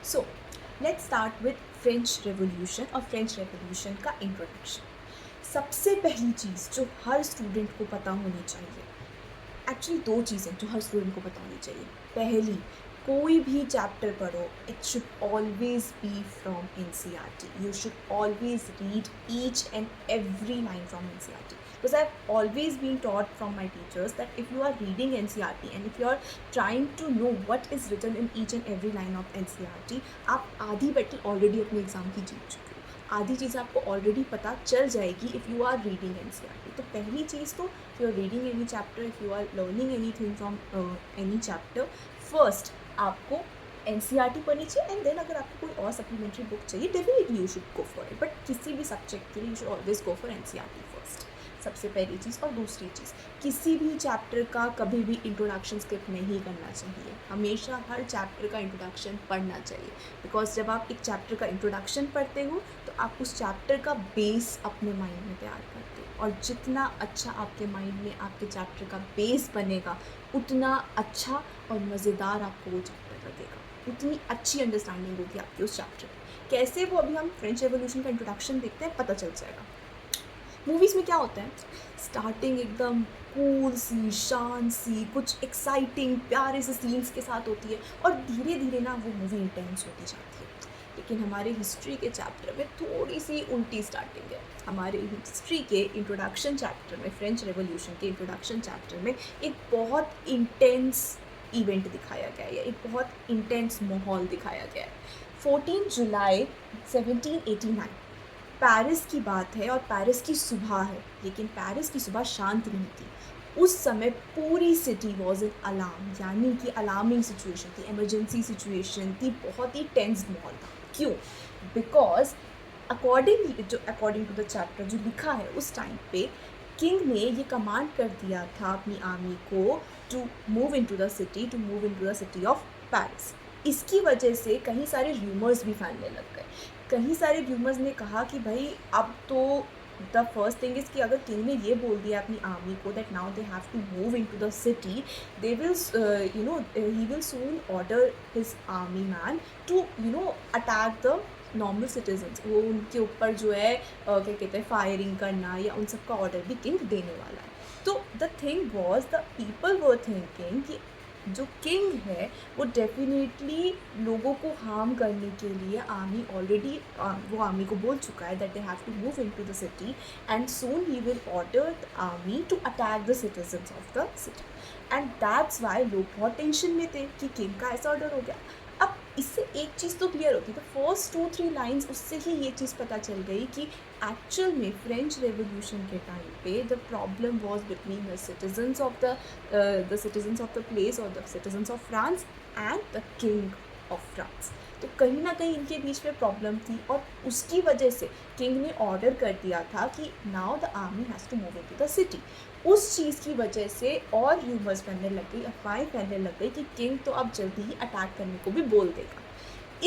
So let's start with French revolution और French revolution का introduction. सबसे पहली चीज़ जो हर स्टूडेंट को पता होनी चाहिए, एक्चुअली दो चीज़ें जो हर स्टूडेंट को पता होनी चाहिए। पहली, कोई भी चैप्टर पढ़ो, it should always be from N C R T. You should always read each and every line from N C R T, because I've always been taught from my teachers that if you are reading NCERT and if you are trying to know what is written in each and every line of NCERT, आप आधी battle already अपने exam की जीत चुके हो। आधी चीज़ आपको already पता चल जाएगी if you are reading NCERT। तो पहली चीज़ तो if you are reading any chapter, if you are learning anything from any chapter, first आपको NCERT पढ़नी चाहिए एंड देन अगर आपको कोई और सप्लीमेंट्री बुक चाहिए definitely you should go for it, but किसी भी सब्जेक्ट के लिए you should always go for NCERT first. सबसे पहली चीज़। और दूसरी चीज़, किसी भी चैप्टर का कभी भी इंट्रोडक्शन स्किप नहीं करना चाहिए। हमेशा हर चैप्टर का इंट्रोडक्शन पढ़ना चाहिए, बिकॉज जब आप एक चैप्टर का इंट्रोडक्शन पढ़ते हो तो आप उस चैप्टर का बेस अपने माइंड में तैयार करते हो, और जितना अच्छा आपके माइंड में आपके चैप्टर का बेस बनेगा उतना अच्छा और मज़ेदार आपको वो चैप्टर लगेगा, उतनी अच्छी अंडरस्टैंडिंग होगी आपकी उस चैप्टर में। कैसे, वो अभी हम फ्रेंच रेवोल्यूशन का इंट्रोडक्शन देखते हैं, पता चल जाएगा। मूवीज़ में क्या होता है, स्टार्टिंग एकदम कूल सी, शांत सी, कुछ एक्साइटिंग प्यारे से सीन्स के साथ होती है, और धीरे धीरे ना वो मूवी इंटेंस होती जाती है। लेकिन हमारे हिस्ट्री के चैप्टर में थोड़ी सी उल्टी स्टार्टिंग है। हमारे हिस्ट्री के इंट्रोडक्शन चैप्टर में, फ्रेंच रेवोल्यूशन के इंट्रोडक्शन चैप्टर में एक बहुत इंटेंस इवेंट दिखाया गया है, या एक बहुत इंटेंस माहौल दिखाया गया है। 14 जुलाई 1789 पेरिस की बात है, और पेरिस की सुबह है, लेकिन पेरिस की सुबह शांत नहीं थी। उस समय पूरी सिटी वॉज इन अलार्म, यानी कि अलार्मिंग सिचुएशन थी, इमरजेंसी सिचुएशन थी, बहुत ही टेंस माहौल था। क्यों? Because according to the chapter जो लिखा है, उस टाइम पे किंग ने ये कमांड कर दिया था अपनी आर्मी को to move in to the city of Paris. इसकी वजह से कहीं सारे र्यूमर्स भी फैलने लग गए। कहीं सारे र्यूमर्स ने कहा कि भाई अब तो द फर्स्ट थिंग इज़ कि अगर किंग ने ये बोल दिया अपनी आर्मी को that now they have to move in to the city, they will he will soon order his army man to attack the normal citizens. वो उनके ऊपर जो है क्या कहते हैं, फायरिंग करना या उन सब का ऑर्डर भी किंग देने वाला है। तो the thing was, the people were thinking कि जो किंग है वो डेफिनेटली लोगों को हार्म करने के लिए आर्मी ऑलरेडी वो आर्मी को बोल चुका है that they have to move in to the city and soon ही will order the army to attack the citizens of the city. And that's why लोग बहुत टेंशन में थे कि किंग का ऐसा ऑर्डर हो गया। अब इससे एक चीज़ तो क्लियर होती है, तो फर्स्ट 2-3 लाइन्स उससे ही ये चीज़ पता चल गई कि एक्चुअल में फ्रेंच रेवोल्यूशन के टाइम पे the problem was between the citizens of the place और the citizens of France and the king of France. तो कहीं ना कहीं इनके बीच में प्रॉब्लम थी, और उसकी वजह से किंग ने ऑर्डर कर दिया था कि now the army has to move in to the city. उस चीज़ की वजह से और र्यूमर्स बनने लग गई, अफवाहें फैलने लग गई कि किंग तो अब जल्दी ही अटैक करने को भी बोल देगा।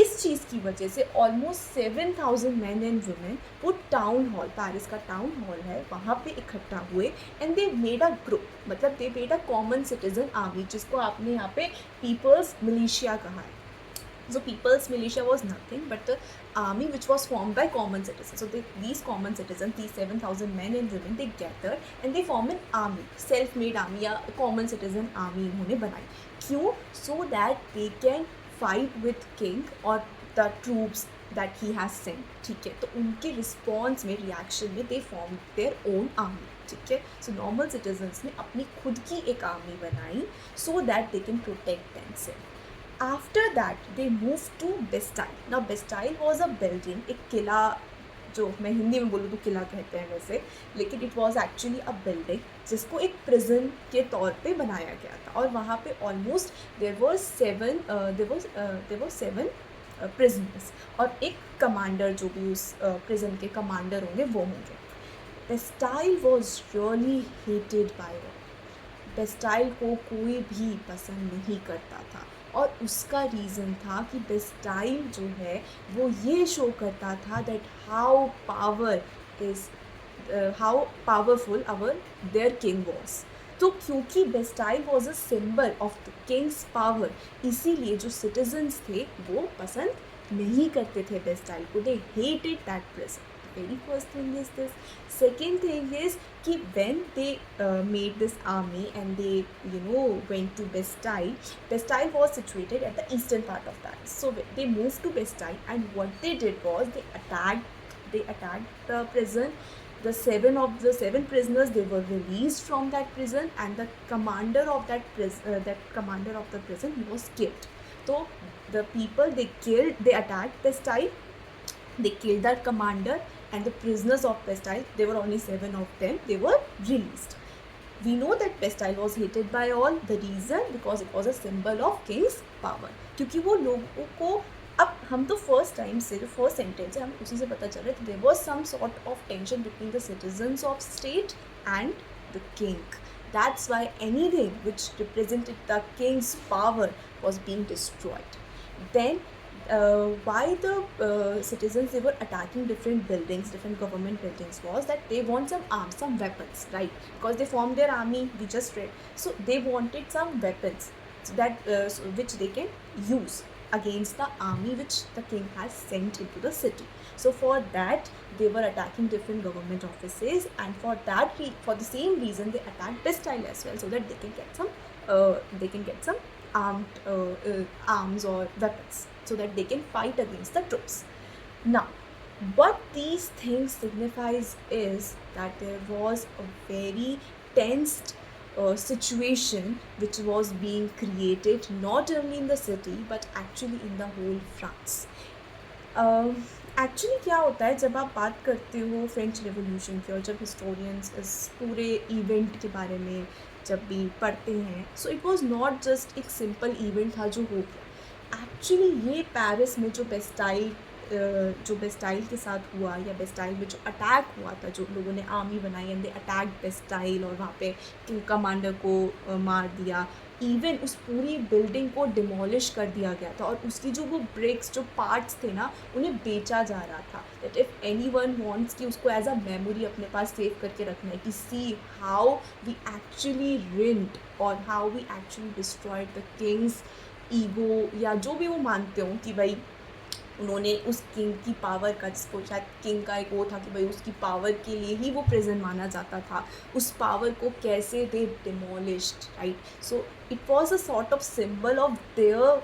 इस चीज़ की वजह से ऑलमोस्ट 7,000 मैन एंड वुमेन वो टाउन हॉल, पेरिस का टाउन हॉल है, वहाँ पे इकट्ठा हुए and they made a group, मतलब they made a common citizen army, जिसको आपने यहाँ पे पीपल्स मिलिशिया कहा है। So people's militia was nothing but the army which was formed by common citizens. So these common citizens, these 7,000 men and women, they gathered and they formed an army, self-made army या common citizen army इन्होंने बनाई। क्यों? So that they can fight with king or the troops that he has sent। ठीक है, तो उनके response में, reaction में they formed their own army। ठीक है, so normal citizens ने अपनी खुद की एक आर्मी बनाई so that they can protect themselves। After that they moved to Bastille। Now Bastille was a building, एक किला, जो मैं हिंदी में बोलूँ तो किला कहते हैं वैसे, लेकिन it was actually a building जिसको एक प्रिजन के तौर पे बनाया गया था, और वहाँ पे almost there was seven prisoners और एक कमांडर, जो भी उस प्रिजन के कमांडर होंगे वो होंगे। Bastille was really hated by all. Bastille को कोई भी पसंद नहीं करता था, और उसका रीज़न था कि बेस्टाइल जो है वो ये शो करता था that how powerful there king was. तो क्योंकि Bastille was a symbol of the Kings power, इसीलिए जो सिटीजन्स थे वो पसंद नहीं करते थे बेस्टाइल को, they hated that present. Very first thing is this. Second thing is कि when they made this army and they went to Bastille. Bastille was situated at the eastern part of Paris. So they moved to Bastille, and what they did was they attacked the prison. The seven prisoners, they were released from that prison, and the commander of that prison, he was killed. So the people they attacked Bastille. They killed that commander, and the prisoners of Bastille, there were only 7 of them, they were released. We know that Bastille was hated by all. The reason, because it was a symbol of king's power. क्योंकि वो लोगों को, अब हम तो first time से जो first sentence है हम उसी से पता चल रहा है, there was some sort of tension between the citizens of state and the king. That's why anything which represented the king's power was being destroyed. Then why the citizens, they were attacking different buildings, different government buildings, was that they want some arms, some weapons, right? Because they formed their army, we just read. So they wanted some weapons so that which they can use against the army which the king has sent into the city. So for that they were attacking different government offices, and for the same reason they attacked Bastille as well, so that they can get some arms or weapons, so that they can fight against the troops. Now, what these things signifies is that there was a very tensed situation which was being created not only in the city but actually in the whole France. Actually क्या होता है जब आप बात करते हो French revolution की, और जब हिस्टोरियंस इस पूरे इवेंट के बारे में जब भी पढ़ते हैं, so it was not just एक सिंपल इवेंट था जो हो गया. एक्चुअली ये पेरिस में जो बेस्टाइल के साथ हुआ, या बेस्टाइल में जो अटैक हुआ था, जो लोगों ने आर्मी बनाई एंड दे अटैक बेस्टाइल और वहाँ पे कमांडर को मार दिया. इवन उस पूरी बिल्डिंग को डिमोलिश कर दिया गया था, और उसकी जो वो ब्रिक्स, जो पार्ट्स थे ना, उन्हें बेचा जा रहा था. That if any one wants कि उसको एज अ मेमोरी अपने पास सेव करके रखना है, कि see how we actually rent और how we actually destroyed the king's ego, या जो भी वो मानते हो कि भाई उन्होंने उस किंग की पावर का, जिसको शायद किंग का एक वो था कि भाई उसकी पावर के लिए ही वो प्रेजेंट माना जाता था, उस पावर को कैसे they demolished, right. So it was a sort of symbol of their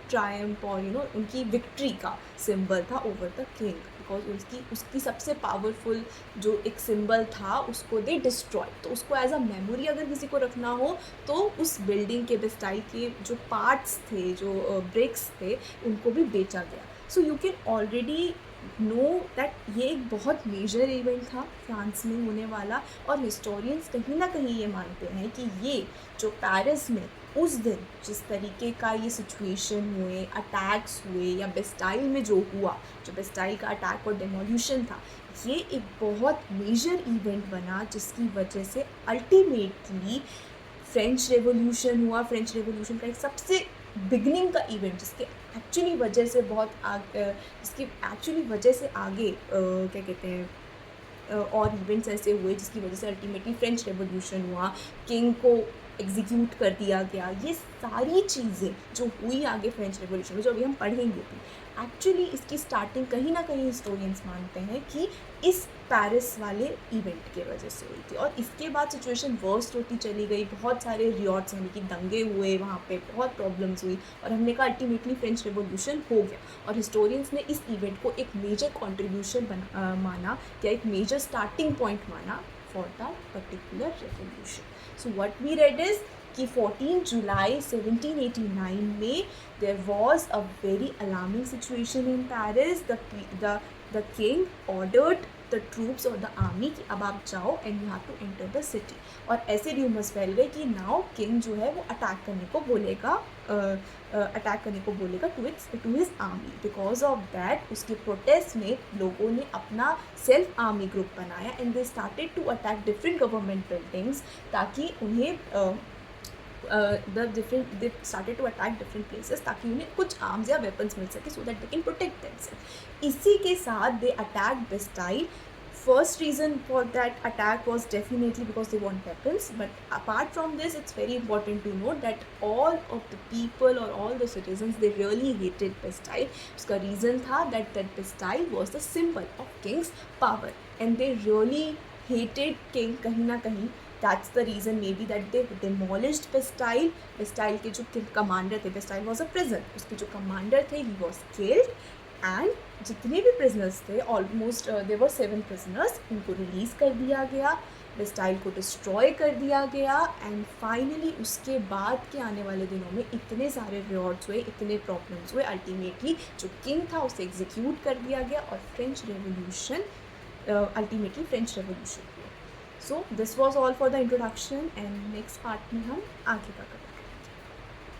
triumph, और उनकी विक्ट्री का सिंबल था ओवर द किंग, बिकॉज उसकी सबसे पावरफुल जो एक सिंबल था उसको दे डिस्ट्रॉय. तो उसको एज अ मेमोरी अगर किसी को रखना हो तो उस बिल्डिंग के बेस्टाइल के जो पार्ट्स थे, जो ब्रिक्स थे, उनको भी बेचा गया. So you can already know that ये एक बहुत मेजर इवेंट था फ्रांस में होने वाला, और हिस्टोरियंस कहीं ना कहीं ये मानते हैं कि ये जो पेरिस में उस दिन जिस तरीके का ये सिचुएशन हुए, अटैक्स हुए, या बेस्टाइल में जो हुआ, जो बेस्टाइल का अटैक और डेमोल्यूशन था, ये एक बहुत मेजर इवेंट बना, जिसकी वजह से अल्टीमेटली फ्रेंच रेवोल्यूशन हुआ. फ्रेंच रेवोल्यूशन का एक सबसे बिगनिंग का इवेंट, जिसके एक्चुअली वजह से आगे क्या कहते हैं और इवेंट्स ऐसे हुए जिसकी वजह से अल्टीमेटली फ्रेंच रेवोल्यूशन हुआ, किंग को एग्जीक्यूट कर दिया गया. ये सारी चीज़ें जो हुई आगे फ्रेंच रेवोल्यूशन में, जो अभी हम पढ़ेंगे भी, एक्चुअली इसकी स्टार्टिंग कहीं ना कहीं हिस्टोरियंस मानते हैं कि इस पेरिस वाले इवेंट के वजह से हुई थी. और इसके बाद सिचुएशन वर्स्ट होती चली गई, बहुत सारे रियॉट्स यानी कि दंगे हुए वहाँ पे, बहुत प्रॉब्लम्स हुई, और हमने कहा अल्टीमेटली फ्रेंच रेवोल्यूशन हो गया. और हिस्टोरियंस ने इस इवेंट को एक मेजर कॉन्ट्रीब्यूशन माना, या एक मेजर स्टार्टिंग पॉइंट माना for that particular revolution. So what we read is कि 14 जुलाई 1789 में there was a very alarming situation in Paris. The king ordered the troops or the army कि अब आप जाओ and you have to enter the city. और ऐसे rumours फैल गए कि now king जो है वो अटैक करने को बोलेगा to his army. Because of that उसके प्रोटेस्ट में लोगों ने अपना सेल्फ आर्मी ग्रुप बनाया and they started to attack different government buildings, ताकि उन्हें they started to attack different places ताकि उन्हें कुछ आर्म्स या वेपन्स मिल सके, so that they can protect themselves. इसी के साथ they attacked Bastille first reason for that attack was definitely because they want weapons, but apart from this, it's very important to note that all of the people or all the citizens, they really hated Bastille. उसका reason था that Bastille was the symbol of king's power, and they really hated king कहीं ना कहीं. That's the reason maybe that they demolished Bastille. Bastille के जो commander थे, Bastille was a prison, उसके जो commander थे, he was killed. एंड जितने भी प्रिजनर्स थे, ऑलमोस्ट देयर वर 7 प्रिजनर्स, उनको रिलीज़ कर दिया गया, बेस्टाइल को डिस्ट्रॉय कर दिया गया. एंड फाइनली उसके बाद के आने वाले दिनों में इतने सारे रिवॉर्ड्स हुए, इतने प्रॉब्लम्स हुए, अल्टीमेटली जो किंग था उसे एग्जीक्यूट कर दिया गया और French revolution ultimately French revolution हुआ. So this was all for the introduction, and next part में हम आगे का करेंगे.